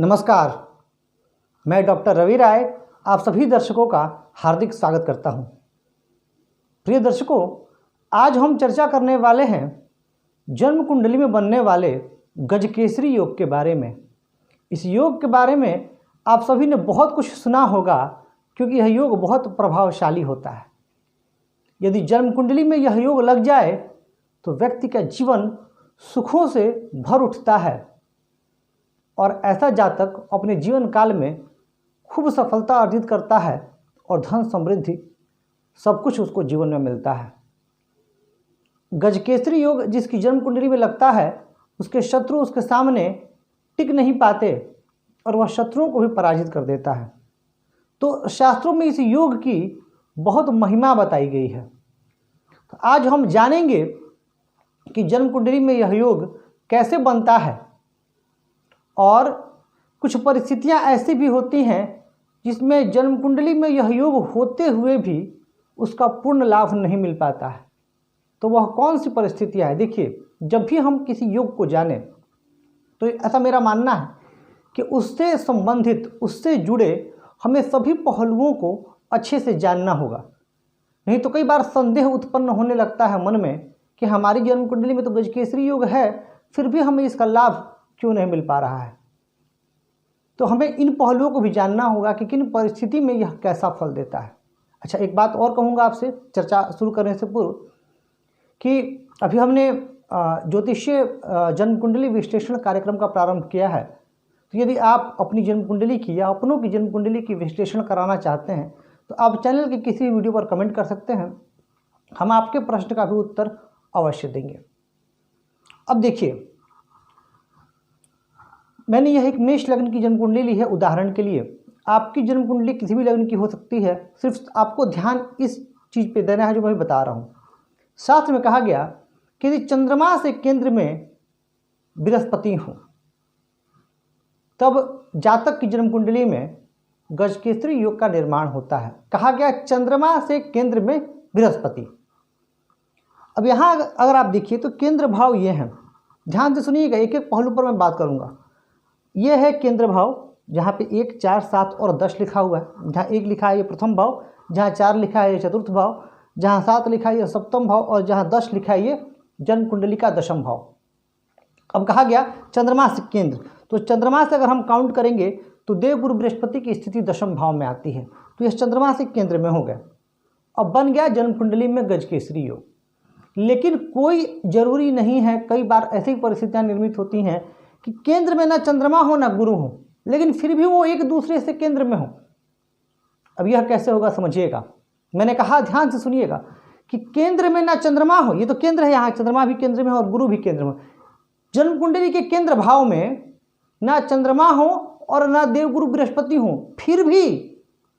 नमस्कार, मैं डॉक्टर रवि राय आप सभी दर्शकों का हार्दिक स्वागत करता हूं। प्रिय दर्शकों, आज हम चर्चा करने वाले हैं जन्म कुंडली में बनने वाले गजकेसरी योग के बारे में। इस योग के बारे में आप सभी ने बहुत कुछ सुना होगा, क्योंकि यह योग बहुत प्रभावशाली होता है। यदि जन्म कुंडली में यह योग लग जाए तो व्यक्ति का जीवन सुखों से भर उठता है और ऐसा जातक अपने जीवन काल में खूब सफलता अर्जित करता है और धन समृद्धि सब कुछ उसको जीवन में मिलता है। गजकेसरी योग जिसकी जन्म कुंडली में लगता है, उसके शत्रु उसके सामने टिक नहीं पाते और वह शत्रुओं को भी पराजित कर देता है। तो शास्त्रों में इस योग की बहुत महिमा बताई गई है। तो आज हम जानेंगे कि जन्म कुंडली में यह योग कैसे बनता है, और कुछ परिस्थितियां ऐसी भी होती हैं जिसमें जन्म कुंडली में यह योग होते हुए भी उसका पूर्ण लाभ नहीं मिल पाता है। तो वह कौन सी परिस्थितियां हैं? देखिए, जब भी हम किसी योग को जाने तो ऐसा मेरा मानना है कि उससे संबंधित, उससे जुड़े हमें सभी पहलुओं को अच्छे से जानना होगा। नहीं तो कई बार संदेह उत्पन्न होने लगता है मन में कि हमारी जन्म कुंडली में तो गजकेसरी योग है, फिर भी हमें इसका लाभ क्यों नहीं मिल पा रहा है। तो हमें इन पहलुओं को भी जानना होगा कि किन परिस्थिति में यह कैसा फल देता है। अच्छा, एक बात और कहूँगा आपसे चर्चा शुरू करने से पूर्व कि अभी हमने ज्योतिषीय जन्म कुंडली विश्लेषण कार्यक्रम का प्रारंभ किया है। तो यदि आप अपनी जन्म कुंडली की या अपनों की जन्म कुंडली की विश्लेषण कराना चाहते हैं तो आप चैनल के किसी भी वीडियो पर कमेंट कर सकते हैं। हम आपके प्रश्न का भी उत्तर अवश्य देंगे। अब देखिए, मैंने यह एक मेष लग्न की जन्म कुंडली ली है। उदाहरण के लिए आपकी जन्म कुंडली किसी भी लग्न की हो सकती है, सिर्फ आपको ध्यान इस चीज़ पे देना है जो मैं बता रहा हूँ। शास्त्र में कहा गया कि यदि चंद्रमा से केंद्र में बृहस्पति हो तब जातक की जन्म कुंडली में गजकेसरी योग का निर्माण होता है। कहा गया चंद्रमा से केंद्र में बृहस्पति। अब यहाँ अगर आप देखिए तो केंद्र भाव ये हैं, ध्यान से सुनिएगा, एक एक पहलू पर मैं बात करूँगा। ये है केंद्र भाव, जहाँ पे 1, 4, 7 और 10 लिखा हुआ है। जहाँ 1 लिखा है ये प्रथम भाव, जहाँ 4 लिखा है ये चतुर्थ भाव, जहाँ 7 लिखा है ये सप्तम भाव, और जहाँ 10 लिखा है ये जन्म कुंडली का दशम भाव। अब कहा गया चंद्रमा से केंद्र, तो चंद्रमा से अगर हम काउंट करेंगे तो देवगुरु बृहस्पति की स्थिति दशम भाव में आती है। तो यह चंद्रमा से केंद्र में हो गया। अब बन गया जन्म कुंडली में गजकेसरी योग। लेकिन कोई जरूरी नहीं है, कई बार ऐसी परिस्थितियाँ निर्मित होती हैं कि केंद्र में ना चंद्रमा हो ना गुरु हो, लेकिन फिर भी वो एक दूसरे से केंद्र में हो। अब यह कैसे होगा समझिएगा। मैंने कहा, ध्यान से सुनिएगा, कि केंद्र में ना चंद्रमा हो, ये तो केंद्र है, यहाँ चंद्रमा भी केंद्र में और गुरु भी केंद्र में। जन्म कुंडली के केंद्र भाव में ना चंद्रमा हो और ना देवगुरु बृहस्पति हो, फिर भी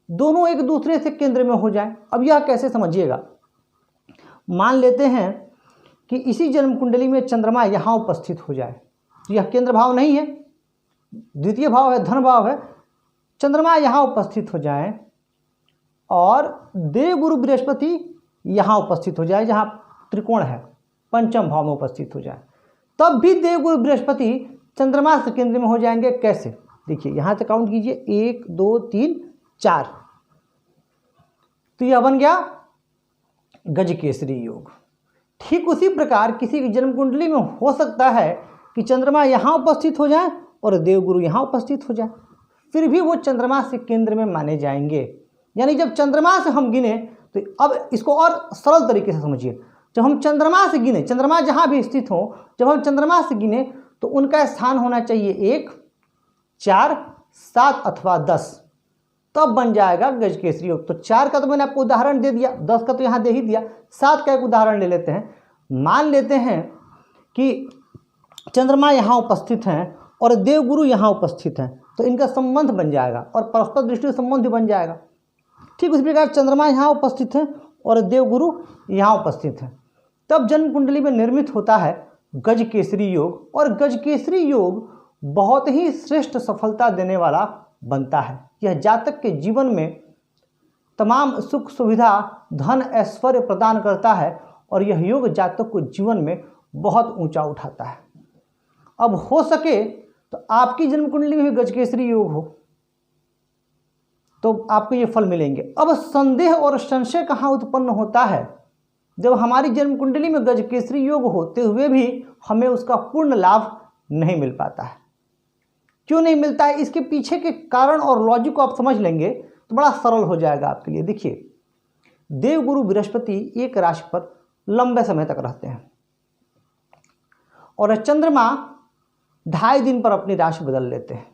दोनों एक दूसरे से केंद्र में हो जाए। अब यह कैसे समझिएगा। मान लेते हैं कि इसी जन्म कुंडली में चंद्रमा यहाँ उपस्थित हो जाए, तो यह केंद्र भाव नहीं है, द्वितीय भाव है, धन भाव है। चंद्रमा यहाँ उपस्थित हो जाए और देवगुरु बृहस्पति यहाँ उपस्थित हो जाए, जहाँ त्रिकोण है, पंचम भाव में उपस्थित हो जाए, तब भी देवगुरु बृहस्पति चंद्रमा से केंद्र में हो जाएंगे। कैसे? देखिए, यहाँ से काउंट कीजिए, 1, 2, 3, 4। तो यह बन गया गजकेसरी योग। ठीक उसी प्रकार किसी की जन्म कुंडली में हो सकता है कि चंद्रमा यहाँ उपस्थित हो जाए और देवगुरु यहाँ उपस्थित हो जाए, फिर भी वो चंद्रमा से केंद्र में माने जाएंगे। यानी जब चंद्रमा से हम गिने, तो अब इसको और सरल तरीके से समझिए। जब हम चंद्रमा से गिने, चंद्रमा जहाँ भी स्थित हो, जब हम चंद्रमा से गिने तो उनका स्थान होना चाहिए 1, 4, 7 अथवा 10, तब बन जाएगा गजकेसरी योग। तो 4 का तो मैंने आपको उदाहरण दे दिया, 10 का तो यहाँ दे ही दिया, 7 का एक उदाहरण ले लेते हैं। मान लेते हैं कि चंद्रमा यहाँ उपस्थित हैं और देवगुरु यहाँ उपस्थित हैं, तो इनका संबंध बन जाएगा और परस्पर दृष्टि संबंध भी बन जाएगा। ठीक उसी प्रकार चंद्रमा यहाँ उपस्थित हैं और देवगुरु यहाँ उपस्थित हैं, तब जन्म कुंडली में निर्मित होता है गजकेसरी योग। और गजकेसरी योग बहुत ही श्रेष्ठ सफलता देने वाला बनता है। यह जातक के जीवन में तमाम सुख सुविधा, धन, ऐश्वर्य प्रदान करता है और यह योग जातक को जीवन में बहुत ऊंचा उठाता है। अब हो सके तो आपकी जन्म कुंडली में भी गजकेसरी योग हो तो आपको ये फल मिलेंगे। अब संदेह और संशय कहाँ उत्पन्न होता है? जब हमारी जन्म कुंडली में गजकेसरी योग होते हुए भी हमें उसका पूर्ण लाभ नहीं मिल पाता है। क्यों नहीं मिलता है? इसके पीछे के कारण और लॉजिक को आप समझ लेंगे तो बड़ा सरल हो जाएगा आपके लिए। देखिए, देवगुरु बृहस्पति एक राशि पर लंबे समय तक रहते हैं और चंद्रमा 2.5 दिन पर अपनी राशि बदल लेते हैं।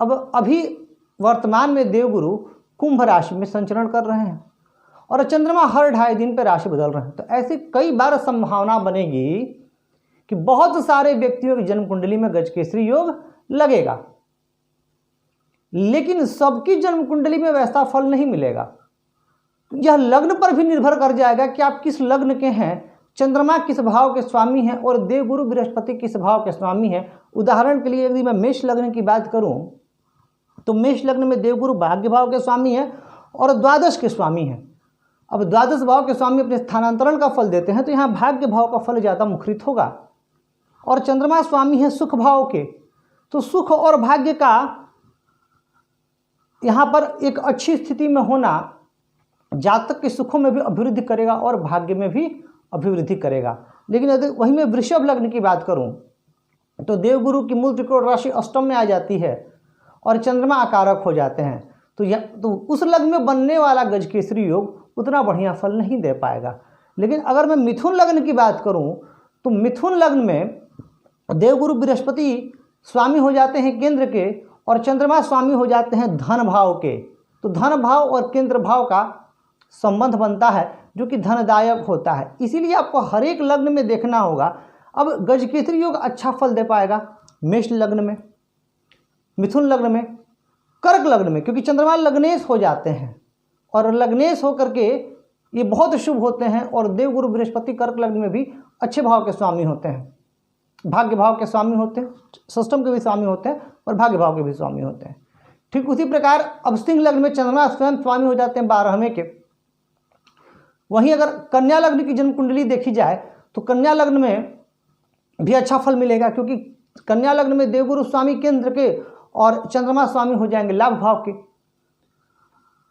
अब अभी वर्तमान में देवगुरु कुंभ राशि में संचरण कर रहे हैं और चंद्रमा हर 2.5 दिन पर राशि बदल रहे हैं। तो ऐसी कई बार संभावना बनेगी कि बहुत सारे व्यक्तियों की जन्म कुंडली में गजकेसरी योग लगेगा, लेकिन सबकी जन्म कुंडली में वैसा फल नहीं मिलेगा। यह लग्न पर भी निर्भर कर जाएगा कि आप किस लग्न के हैं, चंद्रमा किस भाव के स्वामी हैं और देवगुरु बृहस्पति किस भाव के स्वामी हैं। उदाहरण के लिए यदि मैं मेष लग्न की बात करूं तो मेष लग्न में देवगुरु भाग्य भाव के स्वामी हैं और द्वादश के स्वामी हैं। अब द्वादश भाव के स्वामी अपने स्थानांतरण का फल देते हैं तो यहाँ भाग्य भाव का फल ज़्यादा मुखरित होगा और चंद्रमा स्वामी है सुख भाव के, तो सुख और भाग्य का यहाँ पर एक अच्छी स्थिति में होना जातक के सुखों में भी अभिवृद्धि करेगा और भाग्य में भी अभिवृद्धि करेगा। लेकिन यदि वहीं मैं वृषभ लग्न की बात करूं तो देवगुरु की मूल त्रिकोण राशि अष्टम में आ जाती है और चंद्रमा अकारक हो जाते हैं, तो उस लग्न में बनने वाला गजकेसरी योग उतना बढ़िया फल नहीं दे पाएगा। लेकिन अगर मैं मिथुन लग्न की बात करूं तो मिथुन लग्न में देवगुरु बृहस्पति स्वामी हो जाते हैं केंद्र के और चंद्रमा स्वामी हो जाते हैं धन भाव के। तो धन भाव और केंद्र भाव का संबंध बनता है जो कि धनदायक होता है। इसीलिए आपको हर एक लग्न में देखना होगा। अब गजकेसरी योग अच्छा फल दे पाएगा मेष लग्न में, मिथुन लग्न में, कर्क लग्न में, क्योंकि चंद्रमा लग्नेश हो जाते हैं और लग्नेश होकर के ये बहुत शुभ होते हैं और देवगुरु बृहस्पति कर्क लग्न में भी अच्छे भाव के स्वामी होते हैं, भाग्य भाव के स्वामी होते हैं, षष्ठम के भी स्वामी होते हैं और भाग्य भाव के भी स्वामी होते हैं। ठीक उसी प्रकार अब सिंह लग्न में चंद्रमा स्वयं स्वामी हो जाते हैं 12वें के। वहीं अगर कन्या लग्न की जन्म कुंडली देखी जाए तो कन्या लग्न में भी अच्छा फल मिलेगा, क्योंकि कन्या लग्न में देवगुरु स्वामी केंद्र के और चंद्रमा स्वामी हो जाएंगे लाभ भाव के।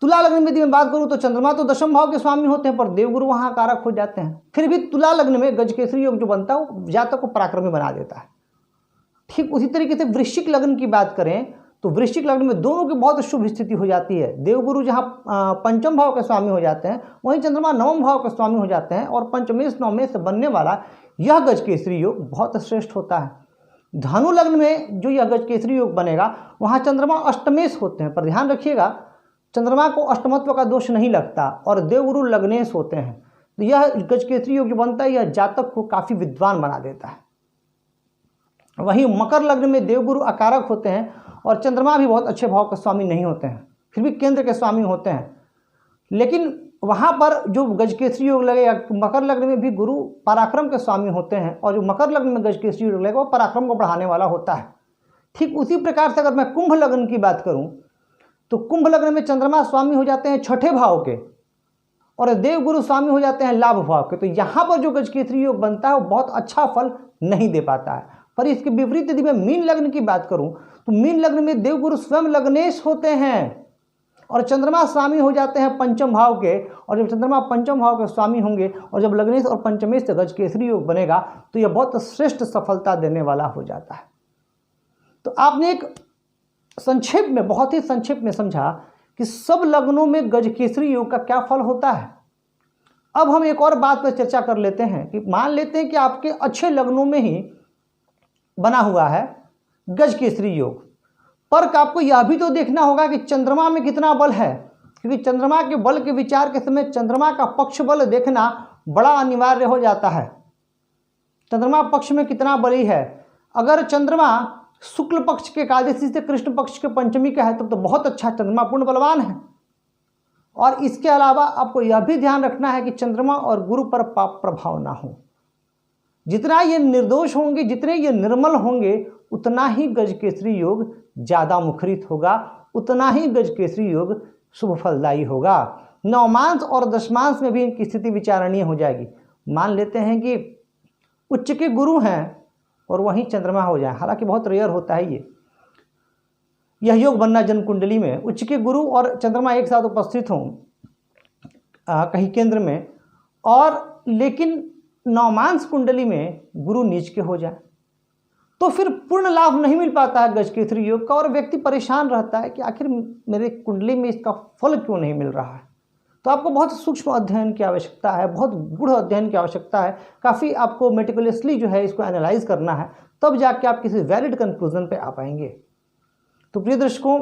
तुला लग्न में यदि मैं बात करूं तो चंद्रमा तो दशम भाव के स्वामी होते हैं पर देवगुरु वहां कारक हो जाते हैं। फिर भी तुला लग्न में गजकेसरी योग जो बनता है वो जातक को पराक्रमी बना देता है। ठीक उसी तरीके से वृश्चिक लग्न की बात करें तो वृश्चिक लग्न में दोनों की बहुत शुभ स्थिति हो जाती है। देवगुरु जहाँ पंचम भाव के स्वामी हो जाते हैं वहीं चंद्रमा नवम भाव के स्वामी हो जाते हैं और पंचमेश नवमेश से बनने वाला यह गजकेसरी योग बहुत श्रेष्ठ होता है। धनु लग्न में जो यह गजकेसरी योग बनेगा वहाँ चंद्रमा अष्टमेश होते हैं, पर ध्यान रखिएगा चंद्रमा को अष्टमत्व का दोष नहीं लगता और देवगुरु लग्नेश होते हैं। तो यह गजकेसरी योग जो बनता है यह जातक को काफ़ी विद्वान बना देता है। वहीं मकर लग्न में देवगुरु अकारक होते हैं और चंद्रमा भी बहुत अच्छे भाव के स्वामी नहीं होते हैं, फिर भी केंद्र के स्वामी होते हैं। लेकिन वहाँ पर जो गजकेसरी योग लगेगा, मकर लग्न में भी गुरु पराक्रम के स्वामी होते हैं और जो मकर लग्न में गजकेसरी योग लगेगा वो पराक्रम को बढ़ाने वाला होता है। ठीक उसी प्रकार से अगर मैं कुंभ लग्न की बात करूँ तो कुंभ लग्न में चंद्रमा स्वामी हो जाते हैं छठे भाव के और देवगुरु स्वामी हो जाते हैं लाभ भाव के। तो यहाँ पर जो गजकेसरी योग बनता है वो बहुत अच्छा फल नहीं दे पाता है। पर इसके विपरीत यदि मैं मीन लग्न की बात करूं तो मीन लग्न में देवगुरु स्वयं लग्नेश होते हैं और चंद्रमा स्वामी हो जाते हैं पंचम भाव के। और जब चंद्रमा पंचम भाव के स्वामी होंगे और जब लग्नेश और पंचमेश से गजकेसरी योग बनेगा तो यह बहुत श्रेष्ठ सफलता देने वाला हो जाता है। तो आपने एक संक्षेप में, बहुत ही संक्षेप में समझा कि सब लग्नों में गजकेसरी योग का क्या फल होता है। अब हम एक और बात पर चर्चा कर लेते हैं कि मान लेते हैं कि आपके अच्छे लग्नों में ही बना हुआ है गजकेसरी योग, पर आपको यह भी तो देखना होगा कि चंद्रमा में कितना बल है, क्योंकि चंद्रमा के बल के विचार के समय चंद्रमा का पक्ष बल देखना बड़ा अनिवार्य हो जाता है। चंद्रमा पक्ष में कितना बली है। अगर चंद्रमा शुक्ल पक्ष के एकादशी से कृष्ण पक्ष के पंचमी का है तब तो बहुत अच्छा, चंद्रमा पूर्ण बलवान है। और इसके अलावा आपको यह भी ध्यान रखना है कि चंद्रमा और गुरु पर पाप प्रभाव ना हो। जितना ये निर्दोष होंगे, जितने ये निर्मल होंगे, उतना ही गजकेसरी योग ज़्यादा मुखरित होगा, उतना ही गजकेसरी योग शुभ फलदायी होगा। नवमांश और दशमांश में भी इनकी स्थिति विचारणीय हो जाएगी। मान लेते हैं कि उच्च के गुरु हैं और वहीं चंद्रमा हो जाए, हालांकि बहुत रेयर होता है यह योग बनना जन्म कुंडली में उच्च के गुरु और चंद्रमा एक साथ उपस्थित हों कहीं केंद्र में, और लेकिन नवमांश कुंडली में गुरु नीच के हो जाए तो फिर पूर्ण लाभ नहीं मिल पाता है गजकेसरी योग का, और व्यक्ति परेशान रहता है कि आखिर मेरे कुंडली में इसका फल क्यों नहीं मिल रहा है। तो आपको बहुत सूक्ष्म अध्ययन की आवश्यकता है, बहुत गूढ़ अध्ययन की आवश्यकता है, काफ़ी आपको मेटिकुलसली जो है इसको एनालाइज करना है, तब जाके आप किसी वैलिड कंक्लूजन पे आ पाएंगे। तो प्रिय दर्शकों,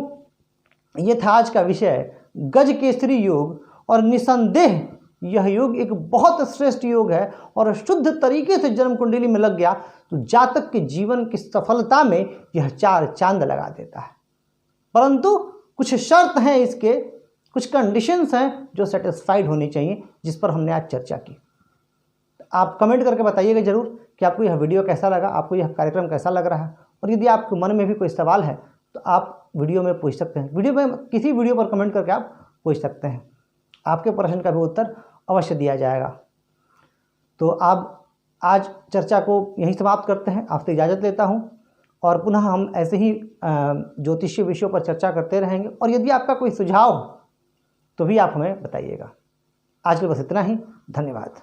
ये था आज का विषय गजकेसरी योग, और निसंदेह यह योग एक बहुत श्रेष्ठ योग है, और शुद्ध तरीके से जन्म कुंडली में लग गया तो जातक के जीवन की सफलता में यह 4 चांद लगा देता है। परंतु कुछ शर्त हैं, इसके कुछ कंडीशंस हैं जो सेटिस्फाइड होनी चाहिए, जिस पर हमने आज चर्चा की। आप कमेंट करके बताइएगा जरूर कि आपको यह वीडियो कैसा लगा, आपको यह कार्यक्रम कैसा लग रहा है, और यदि आपके मन में भी कोई सवाल है तो आप वीडियो में पूछ सकते हैं। वीडियो में किसी वीडियो पर कमेंट करके आप पूछ सकते हैं, आपके प्रश्न का भी उत्तर अवश्य दिया जाएगा। तो आप आज चर्चा को यहीं समाप्त करते हैं, आपसे इजाज़त लेता हूं, और पुनः हम ऐसे ही ज्योतिषीय विषयों पर चर्चा करते रहेंगे, और यदि आपका कोई सुझाव हो तो भी आप हमें बताइएगा। आज के बस इतना ही, धन्यवाद।